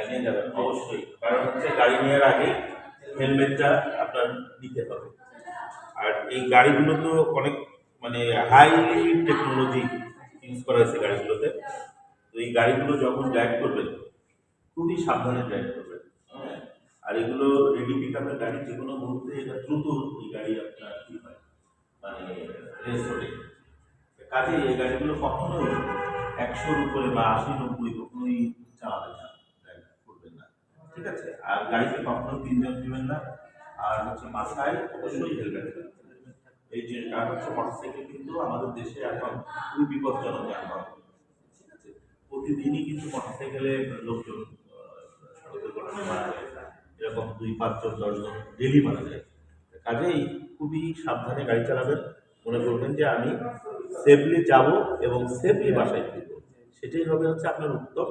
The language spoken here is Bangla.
নিয়ে যাবেন অবশ্যই, কারণ হচ্ছে গাড়ি নেওয়ার আগে হেলমেটটা আপনার নিতে হবে। আর এই গাড়িগুলো তো অনেক মানে হাইলি টেকনোলজি ইউজ করা হয়েছে গাড়িগুলোতে। তো এই গাড়িগুলো যখন ড্রাইভ করবেন খুবই সাবধানে ড্রাইভ করবেন। হ্যাঁ, আর এগুলো রেডি পিকআপের গাড়ি, যে কোনো মুহূর্তে এটা দ্রুত এই গাড়ি আপনার কি হয় মানে রেস ওঠে। কাজে এই গাড়িগুলো কখনোই ১০০-র উপরে বা ৮০-৯০ কখনোই চালাবেন না, ড্রাইভ করবেন না। ঠিক আছে? আর গাড়িতে কখনো ৩ জন দিবেন না। আর হচ্ছে মাথায় অবশ্যই হেলমেট দিবেন। এই যে কারণ হচ্ছে মোটরসাইকেল কিন্তু আমাদের দেশে এখন খুবই বিপজ্জনক যানবাহন। ঠিক আছে? প্রতিদিনই কিন্তু মোটরসাইকেলে লোকজন সড়ক দুর্ঘটনায় মারা যায়। এরকম ২-৫ জন ১০ জন ডেইলি মারা যায়। কাজেই খুবই সাবধানে গাড়ি চালাবেন। মনে করবেন যে আমি সেফলি যাব এবং সেফলি বাসায় ফিরব। সেটাই হবে হচ্ছে আপনার উত্তম